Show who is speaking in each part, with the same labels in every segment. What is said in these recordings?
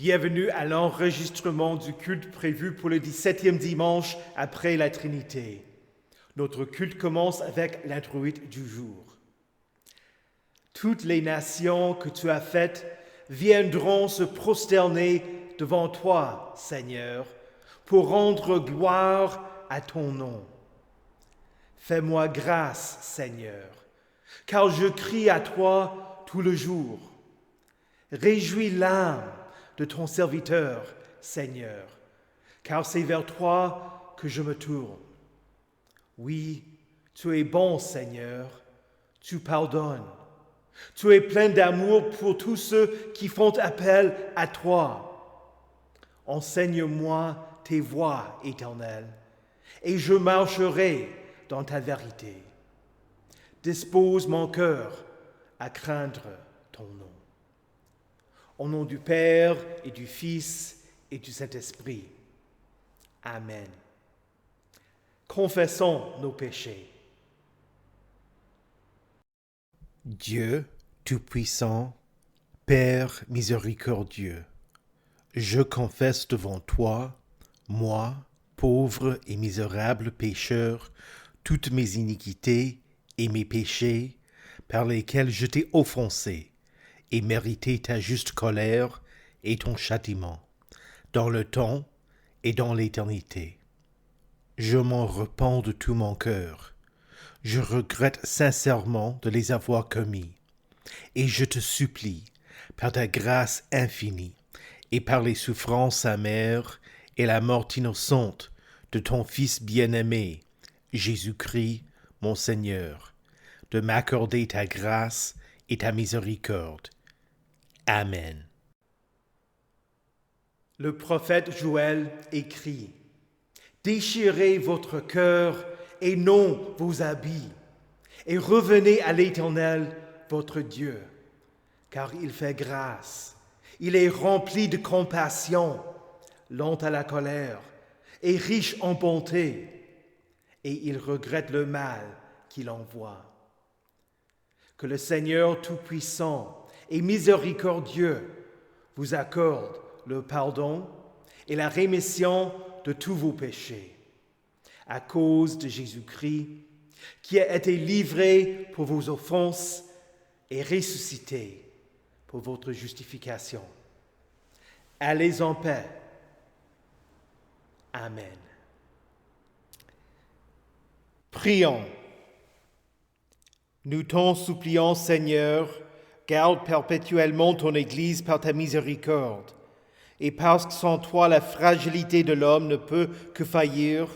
Speaker 1: Bienvenue à l'enregistrement du culte prévu pour le 17e dimanche après la Trinité. Notre culte commence avec l'introïte du jour. Toutes les nations que tu as faites viendront se prosterner devant toi, Seigneur, pour rendre gloire à ton nom. Fais-moi grâce, Seigneur, car je crie à toi tout le jour. Réjouis l'âme de ton serviteur, Seigneur, car c'est vers toi que je me tourne. Oui, tu es bon, Seigneur, tu pardonnes. Tu es plein d'amour pour tous ceux qui font appel à toi. Enseigne-moi tes voies éternelles, et je marcherai dans ta vérité. Dispose mon cœur à craindre ton nom. Au nom du Père et du Fils et du Saint-Esprit. Amen. Confessons nos péchés.
Speaker 2: Dieu Tout-Puissant, Père miséricordieux, je confesse devant toi, moi, pauvre et misérable pécheur, toutes mes iniquités et mes péchés par lesquels je t'ai offensé et mérité ta juste colère et ton châtiment, dans le temps et dans l'éternité. Je m'en repens de tout mon cœur. Je regrette sincèrement de les avoir commis, et je te supplie, par ta grâce infinie, et par les souffrances amères et la mort innocente de ton Fils bien-aimé, Jésus-Christ, mon Seigneur, de m'accorder ta grâce et ta miséricorde. Amen.
Speaker 1: Le prophète Joël écrit : Déchirez votre cœur et non vos habits, et revenez à l'Éternel, votre Dieu, car il fait grâce. Il est rempli de compassion, lent à la colère, et riche en bonté, et il regrette le mal qu'il envoie. Que le Seigneur Tout-Puissant et miséricordieux vous accorde le pardon et la rémission de tous vos péchés, à cause de Jésus-Christ, qui a été livré pour vos offenses et ressuscité pour votre justification. Allez en paix. Amen. Prions. Nous t'en supplions, Seigneur, garde perpétuellement ton Église par ta miséricorde, et parce que sans toi la fragilité de l'homme ne peut que faillir,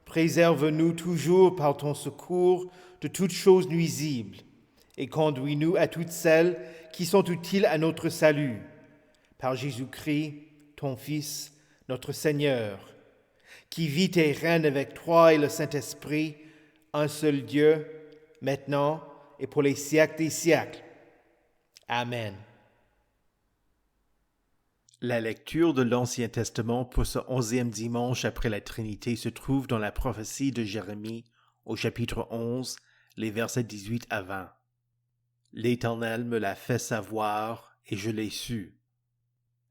Speaker 1: préserve-nous toujours par ton secours de toutes choses nuisibles, et conduis-nous à toutes celles qui sont utiles à notre salut, par Jésus-Christ, ton Fils, notre Seigneur, qui vit et règne avec toi et le Saint-Esprit, un seul Dieu, maintenant et pour les siècles des siècles. Amen.
Speaker 2: La lecture de l'Ancien Testament pour ce 11e dimanche après la Trinité se trouve dans la prophétie de Jérémie au chapitre 11, les versets 18 à 20. L'Éternel me l'a fait savoir et je l'ai su.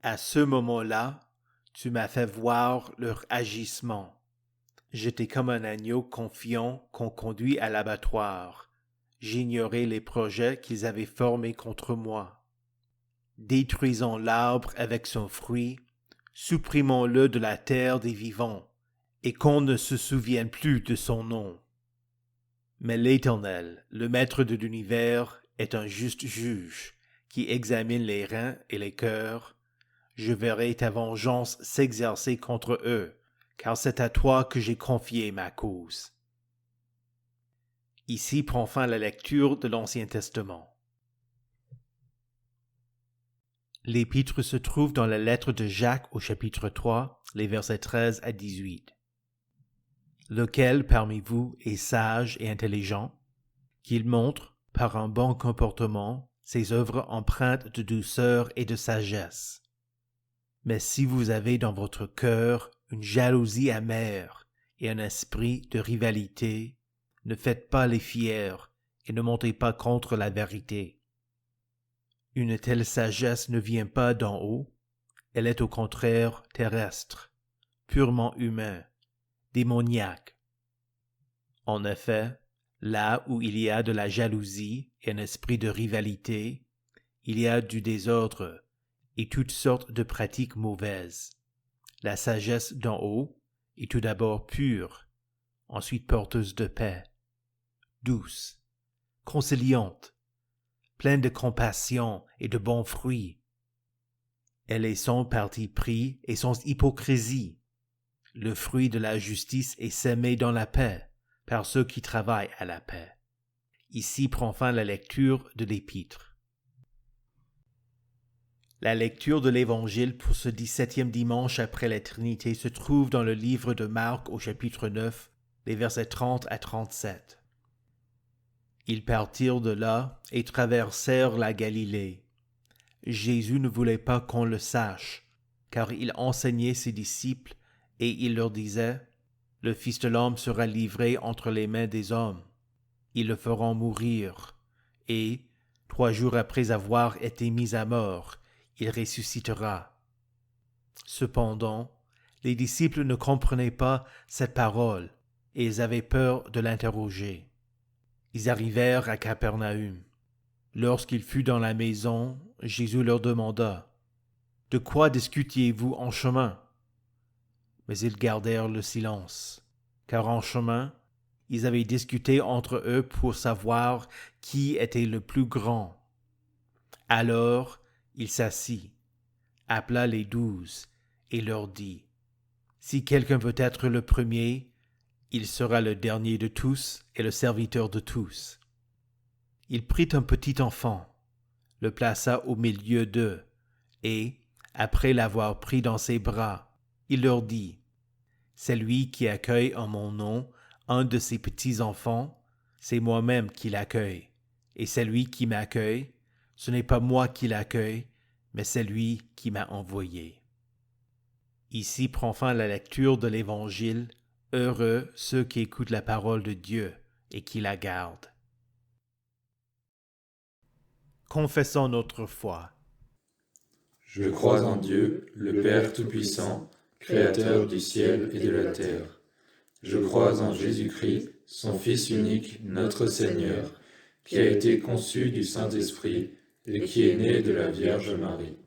Speaker 2: À ce moment-là, tu m'as fait voir leur agissement. J'étais comme un agneau confiant qu'on conduit à l'abattoir. J'ignorais les projets qu'ils avaient formés contre moi. Détruisons l'arbre avec son fruit, supprimons-le de la terre des vivants, et qu'on ne se souvienne plus de son nom. Mais l'Éternel, le Maître de l'univers, est un juste juge, qui examine les reins et les cœurs. Je verrai ta vengeance s'exercer contre eux, car c'est à toi que j'ai confié ma cause. Ici prend fin la lecture de l'Ancien Testament. L'épître se trouve dans la lettre de Jacques au chapitre 3, les versets 13 à 18. Lequel parmi vous est sage et intelligent, qu'il montre, par un bon comportement, ses œuvres empreintes de douceur et de sagesse. Mais si vous avez dans votre cœur une jalousie amère et un esprit de rivalité, ne faites pas les fiers et ne montez pas contre la vérité. Une telle sagesse ne vient pas d'en haut, Elle est au contraire terrestre, purement humain, démoniaque. En effet, là où il y a de la jalousie et un esprit de rivalité, il y a du désordre et toutes sortes de pratiques mauvaises. La sagesse d'en haut est tout d'abord pure, ensuite porteuse de paix, douce, conciliante, pleine de compassion et de bons fruits. Elle est sans parti pris et sans hypocrisie. Le fruit de la justice est sémé dans la paix par ceux qui travaillent à la paix. Ici prend fin la lecture de l'Épître. La lecture de l'Évangile pour ce 17e dimanche après la Trinité se trouve dans le livre de Marc au chapitre 9, les versets 30 à 37. Ils partirent de là et traversèrent la Galilée. Jésus ne voulait pas qu'on le sache, car il enseignait ses disciples et il leur disait, « Le Fils de l'homme sera livré entre les mains des hommes. Ils le feront mourir, et, 3 jours après avoir été mis à mort, il ressuscitera. » Cependant, les disciples ne comprenaient pas cette parole, et ils avaient peur de l'interroger. Ils arrivèrent à Capernaum. Lorsqu'il fut dans la maison, Jésus leur demanda, « De quoi discutiez-vous en chemin? » Mais ils gardèrent le silence, car en chemin, ils avaient discuté entre eux pour savoir qui était le plus grand. Alors, il s'assit, appela les 12 et leur dit, « Si quelqu'un veut être le premier, il sera le dernier de tous et le serviteur de tous. » Il prit un petit enfant, le plaça au milieu d'eux, et, après l'avoir pris dans ses bras, il leur dit, « Celui qui accueille en mon nom un de ces petits-enfants, c'est moi-même qui l'accueille, et celui qui m'accueille, ce n'est pas moi qui l'accueille, mais c'est lui qui m'a envoyé. » Ici prend fin la lecture de l'Évangile. Heureux ceux qui écoutent la parole de Dieu et qui la gardent. Confessons notre foi.
Speaker 3: Je crois en Dieu, le Père Tout-Puissant, Créateur du ciel et de la terre. Je crois en Jésus-Christ, son Fils unique, notre Seigneur, qui a été conçu du Saint-Esprit et qui est né de la Vierge Marie.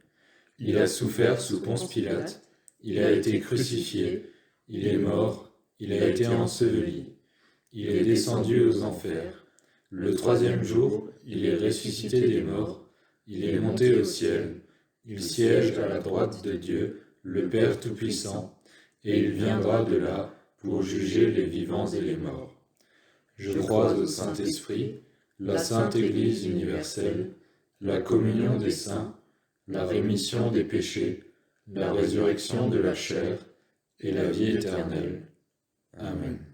Speaker 3: Il a souffert sous Ponce Pilate, il a été crucifié, il est mort, il a été enseveli, il est descendu aux enfers. Le 3e jour, il est ressuscité des morts, il est monté au ciel, il siège à la droite de Dieu, le Père Tout-Puissant, et il viendra de là pour juger les vivants et les morts. Je crois au Saint-Esprit, la Sainte Église universelle, la communion des saints, la rémission des péchés, la résurrection de la chair et la vie éternelle. Amen.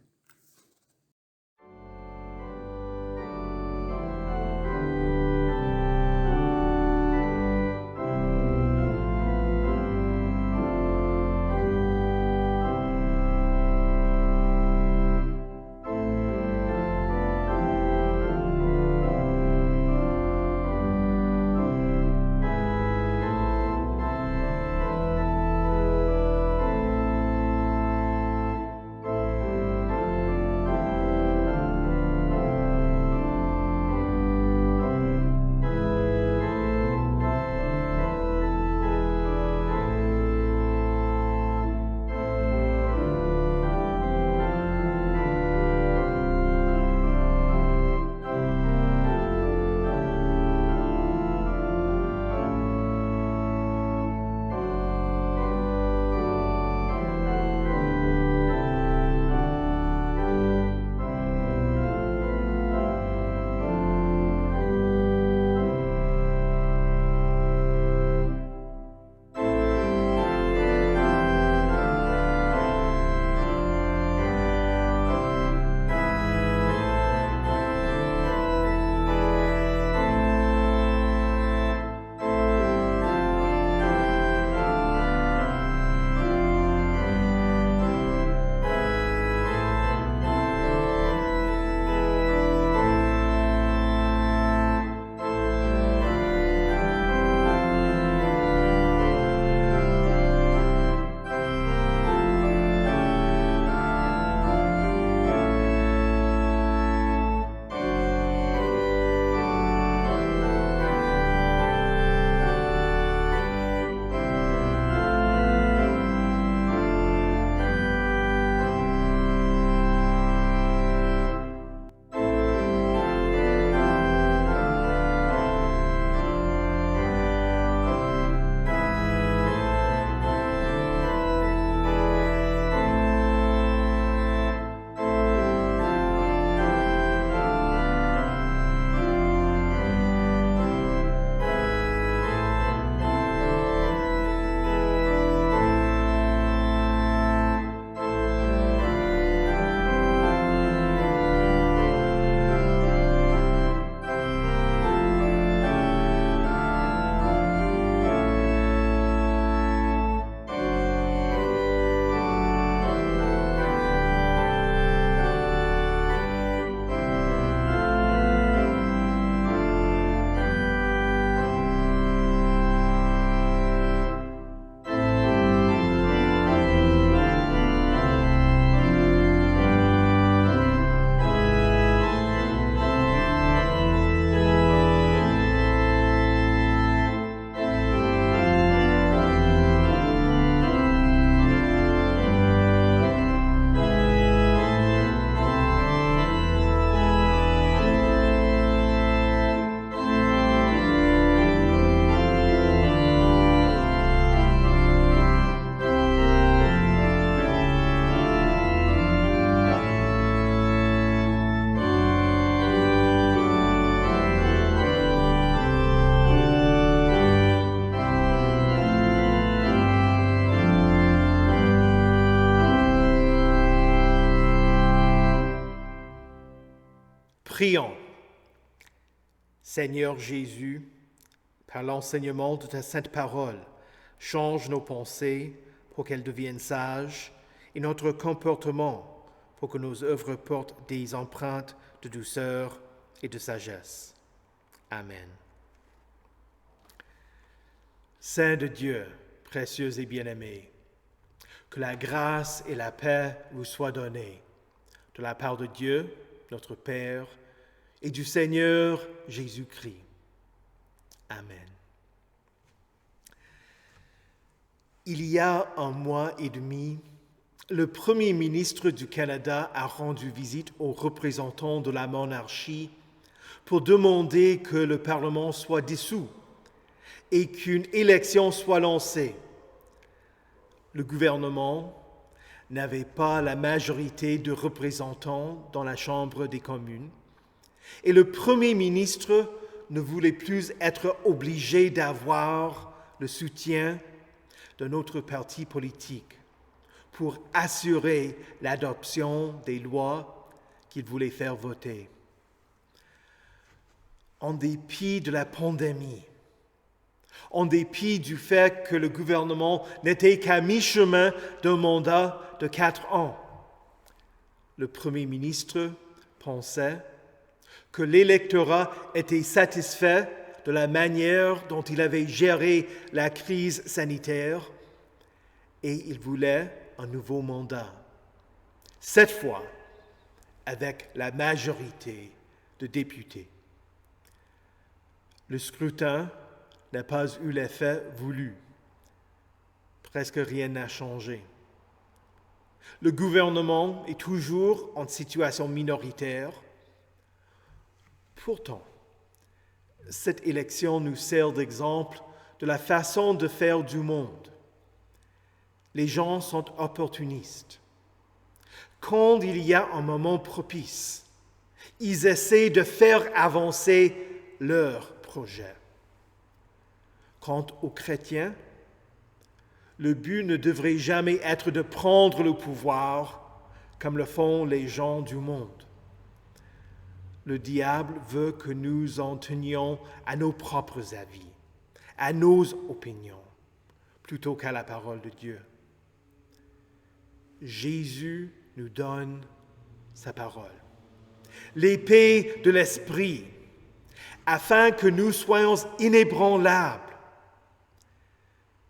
Speaker 1: Prions. Seigneur Jésus, par l'enseignement de ta sainte parole, change nos pensées pour qu'elles deviennent sages et notre comportement pour que nos œuvres portent des empreintes de douceur et de sagesse. Amen. Saint de Dieu, précieux et bien-aimé, que la grâce et la paix vous soient données de la part de Dieu, notre Père, et du Seigneur Jésus-Christ. Amen. Il y a 1 mois et demi, le Premier ministre du Canada a rendu visite aux représentants de la monarchie pour demander que le Parlement soit dissous et qu'une élection soit lancée. Le gouvernement n'avait pas la majorité de représentants dans la Chambre des communes et le Premier ministre ne voulait plus être obligé d'avoir le soutien de notre parti politique pour assurer l'adoption des lois qu'il voulait faire voter. En dépit de la pandémie, en dépit du fait que le gouvernement n'était qu'à mi-chemin d'un mandat de 4 ans, le Premier ministre pensait que l'électorat était satisfait de la manière dont il avait géré la crise sanitaire et il voulait un nouveau mandat, cette fois avec la majorité de députés. Le scrutin n'a pas eu l'effet voulu. Presque rien n'a changé. Le gouvernement est toujours en situation minoritaire. Pourtant, cette élection nous sert d'exemple de la façon de faire du monde. Les gens sont opportunistes. Quand il y a un moment propice, ils essaient de faire avancer leur projet. Quant aux chrétiens, le but ne devrait jamais être de prendre le pouvoir comme le font les gens du monde. Le diable veut que nous en tenions à nos propres avis, à nos opinions, plutôt qu'à la parole de Dieu. Jésus nous donne sa parole, l'épée de l'Esprit, afin que nous soyons inébranlables.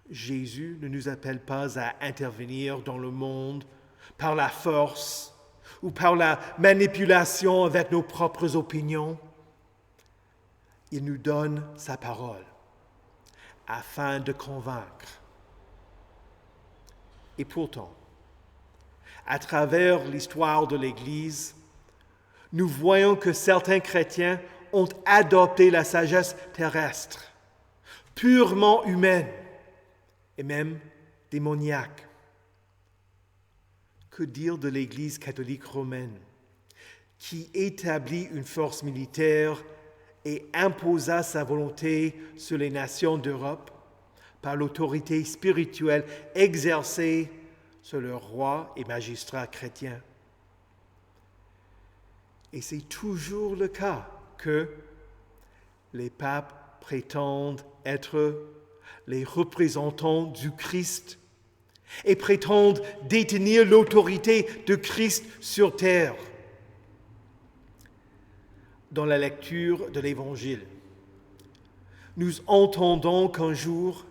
Speaker 1: Jésus ne nous appelle pas à intervenir dans le monde par la force ou par la manipulation avec nos propres opinions. Il nous donne sa parole afin de convaincre. Et pourtant, à travers l'histoire de l'Église, nous voyons que certains chrétiens ont adopté la sagesse terrestre, purement humaine et même démoniaque. Que dire de l'Église catholique romaine, qui établit une force militaire et imposa sa volonté sur les nations d'Europe par l'autorité spirituelle exercée sur leurs rois et magistrats chrétiens. Et c'est toujours le cas que les papes prétendent être les représentants du Christ et prétendent détenir l'autorité de Christ sur terre. Dans la lecture de l'Évangile, nous entendons qu'un jour,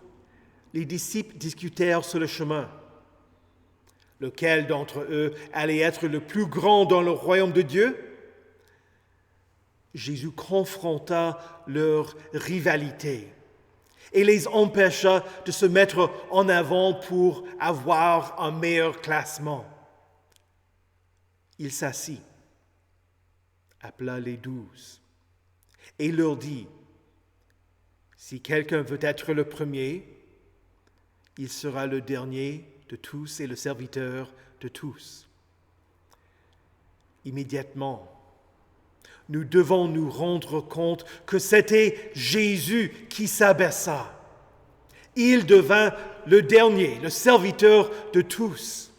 Speaker 1: les disciples discutèrent sur le chemin. Lequel d'entre eux allait être le plus grand dans le royaume de Dieu? Jésus confronta leur rivalité et les empêcha de se mettre en avant pour avoir un meilleur classement. Il s'assit, appela les 12 et leur dit, « Si quelqu'un veut être le premier, il sera le dernier de tous et le serviteur de tous. » Immédiatement, nous devons nous rendre compte que c'était Jésus qui s'abaissa. Il devint le dernier, le serviteur de tous.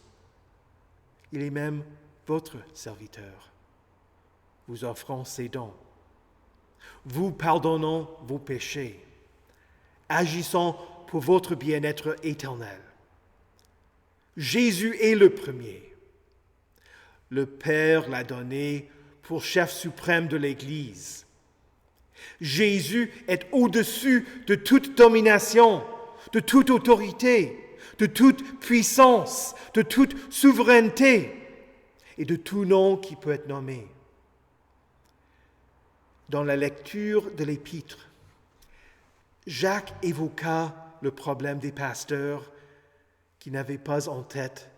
Speaker 1: Il est même votre serviteur. vous offrant ses dons, vous pardonnant vos péchés, agissant pour votre bien-être éternel. Jésus est le premier. Le Père l'a donné pour chef suprême de l'Église. Jésus est au-dessus de toute domination, de toute autorité, de toute puissance, de toute souveraineté et de tout nom qui peut être nommé. Dans la lecture de l'Épître, Jacques évoqua le problème des pasteurs qui n'avaient pas en tête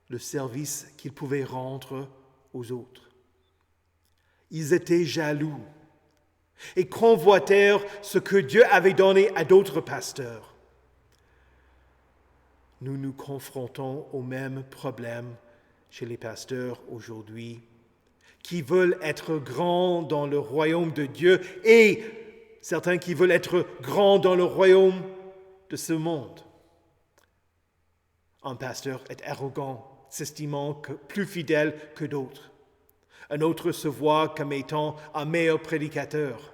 Speaker 1: le service qu'ils pouvaient rendre aux autres. Ils étaient jaloux et convoitèrent ce que Dieu avait donné à d'autres pasteurs. Nous nous confrontons au même problème chez les pasteurs aujourd'hui, qui veulent être grands dans le royaume de Dieu et certains qui veulent être grands dans le royaume de ce monde. Un pasteur est arrogant, s'estimant plus fidèle que d'autres. Un autre se voit comme étant un meilleur prédicateur.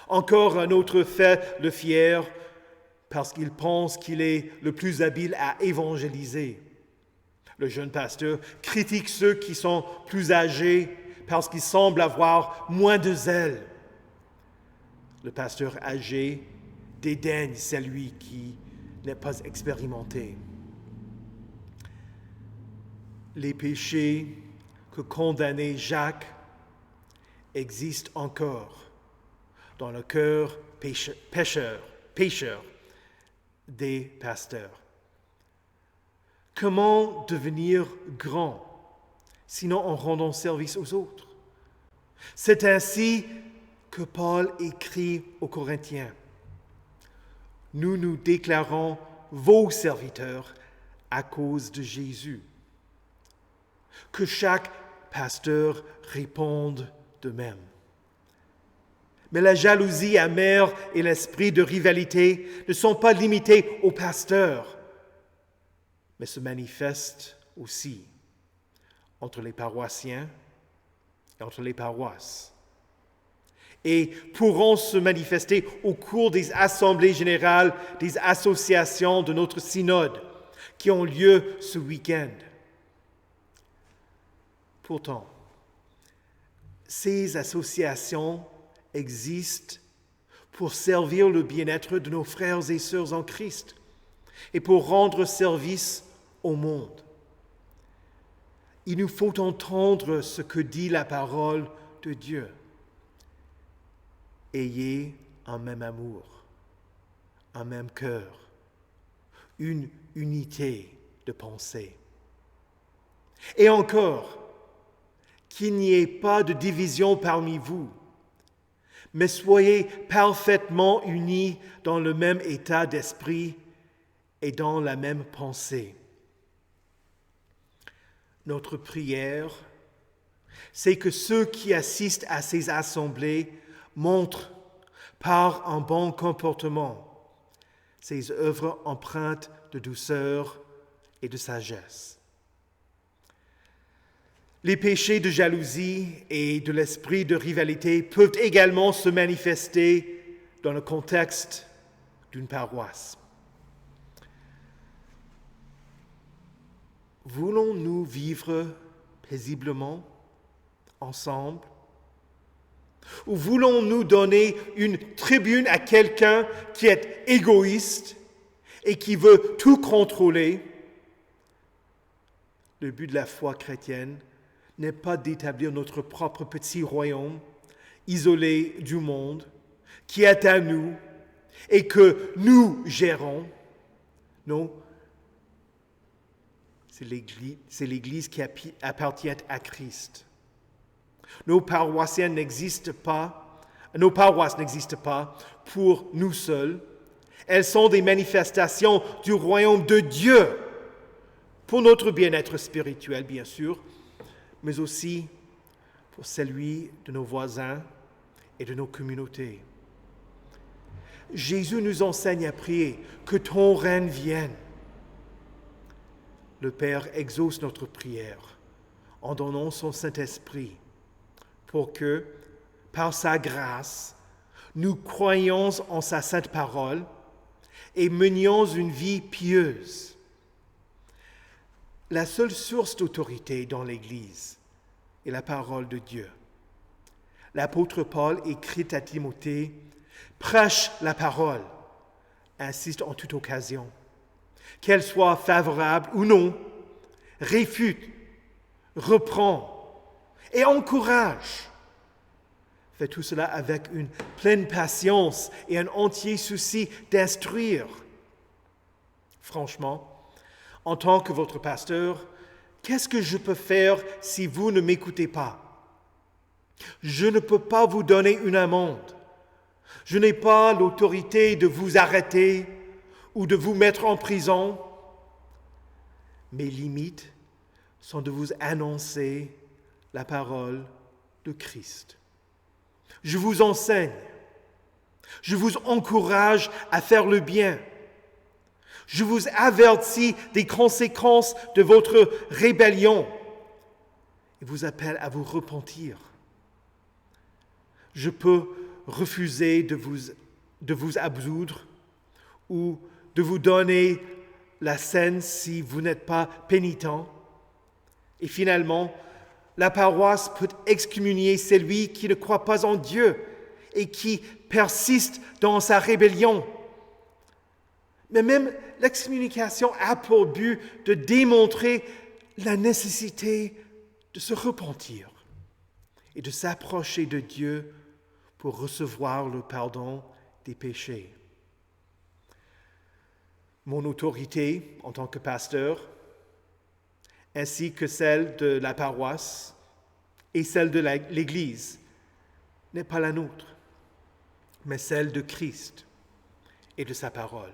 Speaker 1: Encore un autre fait le fier parce qu'il pense qu'il est le plus habile à évangéliser. Le jeune pasteur critique ceux qui sont plus âgés parce qu'ils semblent avoir moins de zèle. Le pasteur âgé dédaigne celui qui n'est pas expérimenté. Les péchés que condamnait Jacques existent encore dans le cœur pécheur des pasteurs. Comment devenir grand, sinon en rendant service aux autres? C'est ainsi que Paul écrit aux Corinthiens. Nous nous déclarons vos serviteurs à cause de Jésus. Que chaque pasteur réponde de même. Mais la jalousie amère et l'esprit de rivalité ne sont pas limités aux pasteurs, mais se manifestent aussi entre les paroissiens et entre les paroisses, et pourront se manifester au cours des assemblées générales des associations de notre synode qui ont lieu ce week-end. Pourtant, ces associations existent pour servir le bien-être de nos frères et sœurs en Christ et pour rendre service au monde. Il nous faut entendre ce que dit la parole de Dieu. Ayez un même amour, un même cœur, une unité de pensée. Et encore, qu'il n'y ait pas de division parmi vous, mais soyez parfaitement unis dans le même état d'esprit et dans la même pensée. Notre prière, c'est que ceux qui assistent à ces assemblées montrent par un bon comportement ces œuvres empreintes de douceur et de sagesse. Les péchés de jalousie et de l'esprit de rivalité peuvent également se manifester dans le contexte d'une paroisse. Voulons-nous vivre paisiblement ensemble? Ou voulons-nous donner une tribune à quelqu'un qui est égoïste et qui veut tout contrôler? Le but de la foi chrétienne n'est pas d'établir notre propre petit royaume isolé du monde qui est à nous et que nous gérons. Non, c'est l'Église qui appartient à Christ. Nos paroisses n'existent pas pour nous seuls. Elles sont des manifestations du royaume de Dieu pour notre bien-être spirituel, bien sûr, mais aussi pour celui de nos voisins et de nos communautés. Jésus nous enseigne à prier que ton règne vienne. Le Père exauce notre prière en donnant son Saint-Esprit pour que, par sa grâce, nous croyions en sa sainte parole et menions une vie pieuse. La seule source d'autorité dans l'Église est la parole de Dieu. L'apôtre Paul écrit à Timothée, « Prêche la parole, insiste en toute occasion, qu'elle soit favorable ou non, réfute, reprend et encourage. » Fais tout cela avec une pleine patience et un entier souci d'instruire. Franchement, en tant que votre pasteur, qu'est-ce que je peux faire si vous ne m'écoutez pas? Je ne peux pas vous donner une amende. Je n'ai pas l'autorité de vous arrêter ou de vous mettre en prison. Mes limites sont de vous annoncer la parole de Christ. Je vous enseigne. Je vous encourage à faire le bien. Je vous avertis des conséquences de votre rébellion et vous appelle à vous repentir. Je peux refuser de vous absoudre ou de vous donner la scène si vous n'êtes pas pénitent. Et finalement, la paroisse peut excommunier celui qui ne croit pas en Dieu et qui persiste dans sa rébellion. Mais même l'excommunication a pour but de démontrer la nécessité de se repentir et de s'approcher de Dieu pour recevoir le pardon des péchés. Mon autorité en tant que pasteur, ainsi que celle de la paroisse et celle de l'Église, n'est pas la nôtre, mais celle de Christ et de sa parole.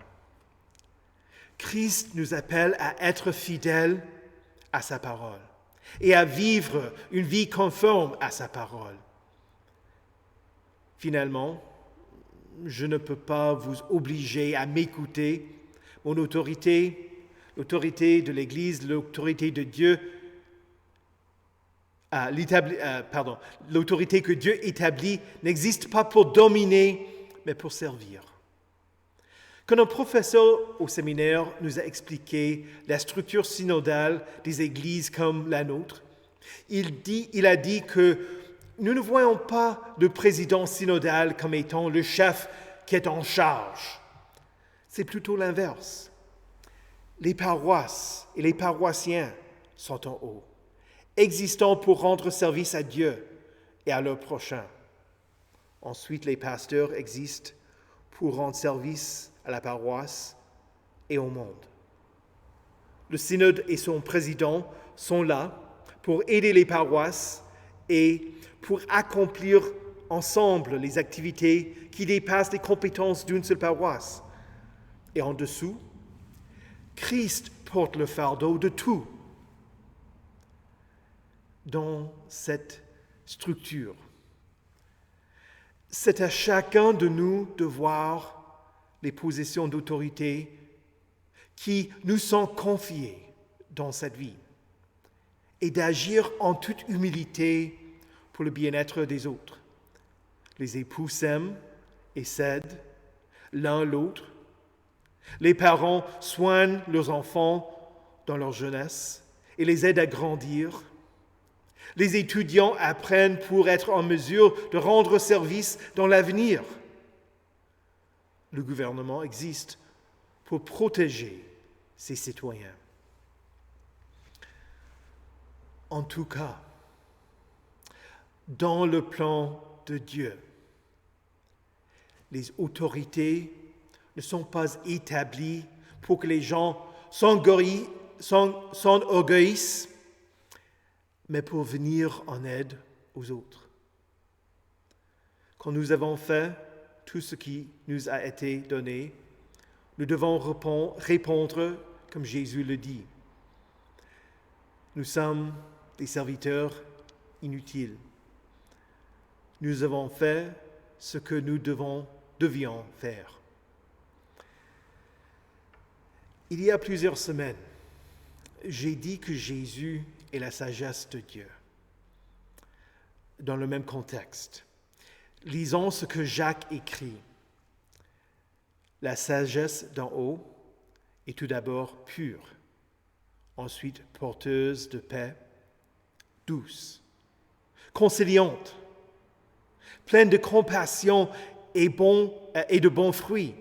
Speaker 1: Christ nous appelle à être fidèles à sa parole et à vivre une vie conforme à sa parole. Finalement, je ne peux pas vous obliger à m'écouter. Mon autorité, l'autorité de l'Église, l'autorité de Dieu, l'autorité que Dieu établit n'existe pas pour dominer, mais pour servir. Quand un professeur au séminaire nous a expliqué la structure synodale des églises comme la nôtre, il a dit que nous ne voyons pas le président synodal comme étant le chef qui est en charge. C'est plutôt l'inverse. Les paroisses et les paroissiens sont en haut, existant pour rendre service à Dieu et à leur prochain. Ensuite, les pasteurs existent pour rendre service à la paroisse et au monde. Le synode et son président sont là pour aider les paroisses et pour accomplir ensemble les activités qui dépassent les compétences d'une seule paroisse. Et en dessous, Christ porte le fardeau de tout. Dans cette structure, c'est à chacun de nous de voir les positions d'autorité qui nous sont confiées dans cette vie et d'agir en toute humilité pour le bien-être des autres. Les époux s'aiment et s'aident l'un l'autre. Les parents soignent leurs enfants dans leur jeunesse et les aident à grandir. Les étudiants apprennent pour être en mesure de rendre service dans l'avenir. Le gouvernement existe pour protéger ses citoyens. En tout cas, dans le plan de Dieu, les autorités ne sont pas établies pour que les gens s'enorgueillissent, mais pour venir en aide aux autres. Quand nous avons fait tout ce qui nous a été donné, nous devons répondre comme Jésus le dit. Nous sommes des serviteurs inutiles. Nous avons fait ce que nous devions faire. Il y a plusieurs semaines, j'ai dit que Jésus est la sagesse de Dieu. dans le même contexte. Lisons ce que Jacques écrit. La sagesse d'en haut est tout d'abord pure, ensuite porteuse de paix, douce, conciliante, pleine de compassion et de bons fruits.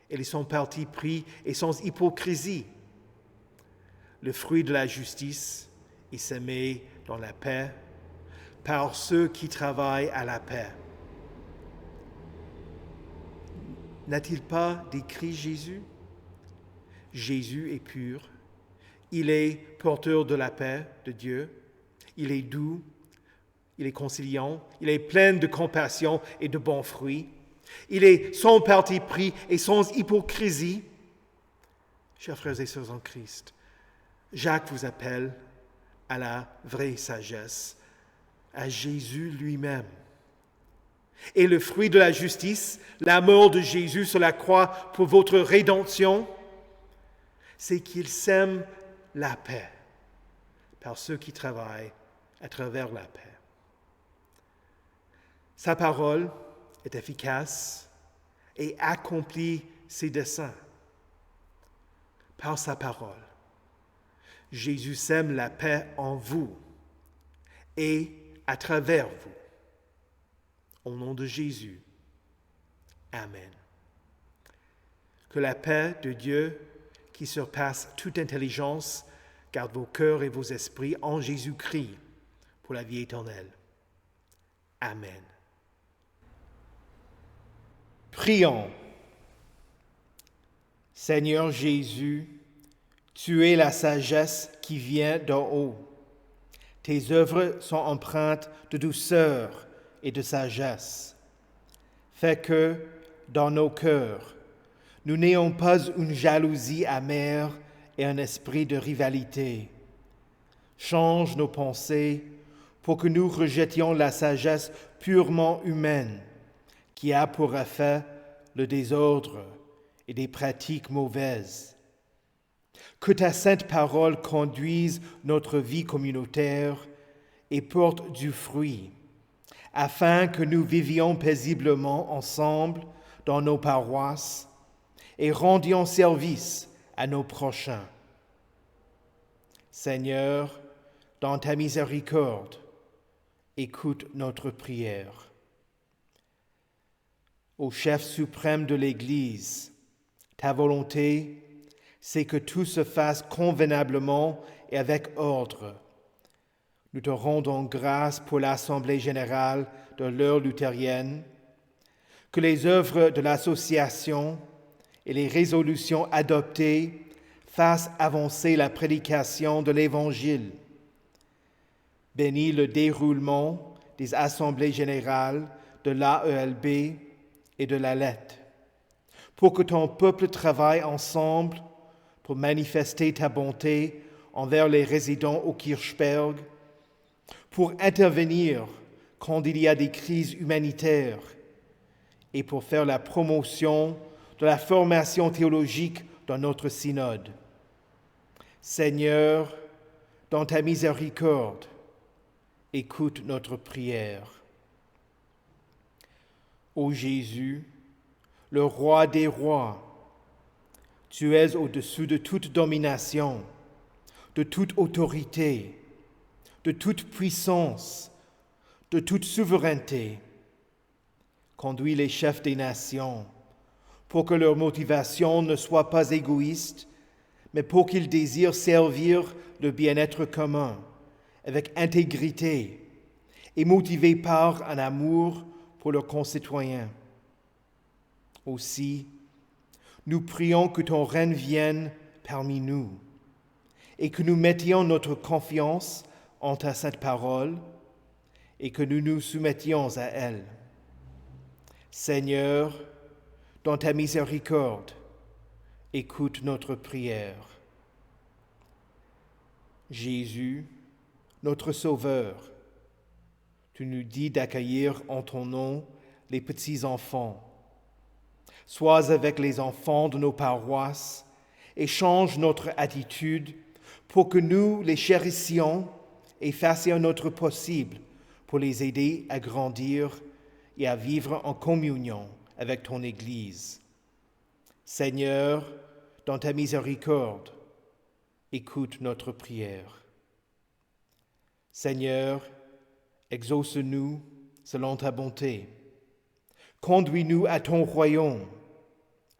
Speaker 1: Elle est sans parti pris et sans hypocrisie. Le fruit de la justice est semé dans la paix par ceux qui travaillent à la paix. N'a-t-il pas décrit Jésus? Jésus est pur, il est porteur de la paix de Dieu, il est doux, il est conciliant, il est plein de compassion et de bons fruits, il est sans parti pris et sans hypocrisie. Chers frères et sœurs en Christ, Jacques vous appelle à la vraie sagesse, à Jésus lui-même. Et le fruit de la justice, la mort de Jésus sur la croix pour votre rédemption, c'est qu'il sème la paix par ceux qui travaillent à travers la paix. Sa parole est efficace et accomplit ses desseins. Par sa parole, Jésus sème la paix en vous et à travers vous. Au nom de Jésus. Amen. Que la paix de Dieu, qui surpasse toute intelligence, garde vos cœurs et vos esprits en Jésus-Christ pour la vie éternelle. Amen. Prions. Seigneur Jésus, tu es la sagesse qui vient d'en haut. Tes œuvres sont empreintes de douceur et de sagesse. Fais que, dans nos cœurs, nous n'ayons pas une jalousie amère et un esprit de rivalité. Change nos pensées pour que nous rejetions la sagesse purement humaine qui a pour effet le désordre et des pratiques mauvaises. Que ta sainte parole conduise notre vie communautaire et porte du fruit, afin que nous vivions paisiblement ensemble dans nos paroisses et rendions service à nos prochains. Seigneur, dans ta miséricorde, écoute notre prière. Ô chef suprême de l'Église, ta volonté, c'est que tout se fasse convenablement et avec ordre. Nous te rendons grâce pour l'Assemblée générale de l'heure luthérienne, que les œuvres de l'association et les résolutions adoptées fassent avancer la prédication de l'Évangile. Bénis le déroulement des assemblées générales de l'AELB et de la LET, pour que ton peuple travaille ensemble pour manifester ta bonté envers les résidents au Kirchberg, pour intervenir quand il y a des crises humanitaires et pour faire la promotion de la formation théologique dans notre synode. Seigneur, dans ta miséricorde, écoute notre prière. Ô Jésus, le roi des rois, tu es au-dessus de toute domination, de toute autorité, de toute puissance, de toute souveraineté. Conduis les chefs des nations pour que leur motivation ne soit pas égoïste, mais pour qu'ils désirent servir le bien-être commun avec intégrité et motivés par un amour pour leurs concitoyens. Aussi, nous prions que ton règne vienne parmi nous et que nous mettions notre confiance en ta sainte parole et que nous nous soumettions à elle. Seigneur, dans ta miséricorde, écoute notre prière. Jésus, notre Sauveur, tu nous dis d'accueillir en ton nom les petits-enfants. Sois avec les enfants de nos paroisses et change notre attitude pour que nous les chérissions et fassions notre possible pour les aider à grandir et à vivre en communion avec ton Église. Seigneur, dans ta miséricorde, écoute notre prière. Seigneur, exauce-nous selon ta bonté. Conduis-nous à ton royaume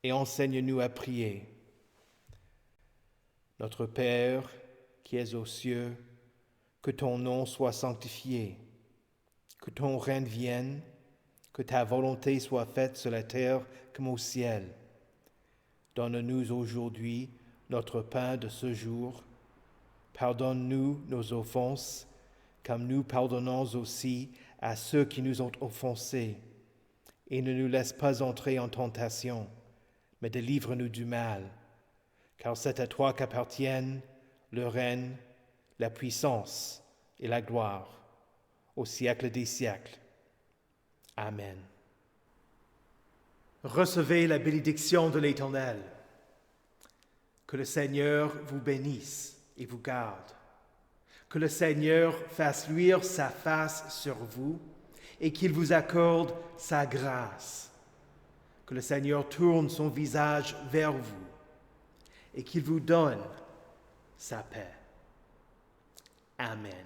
Speaker 1: et enseigne-nous à prier. Notre Père, qui es aux cieux, que ton nom soit sanctifié, que ton règne vienne, que ta volonté soit faite sur la terre comme au ciel. Donne-nous aujourd'hui notre pain de ce jour. Pardonne-nous nos offenses, comme nous pardonnons aussi à ceux qui nous ont offensés. Et ne nous laisse pas entrer en tentation, mais délivre-nous du mal. Car c'est à toi qu'appartiennent le règne, la puissance et la gloire, au siècle des siècles. Amen. Recevez la bénédiction de l'Éternel. Que le Seigneur vous bénisse et vous garde. Que le Seigneur fasse luire sa face sur vous et qu'il vous accorde sa grâce. Que le Seigneur tourne son visage vers vous et qu'il vous donne sa paix. Amen.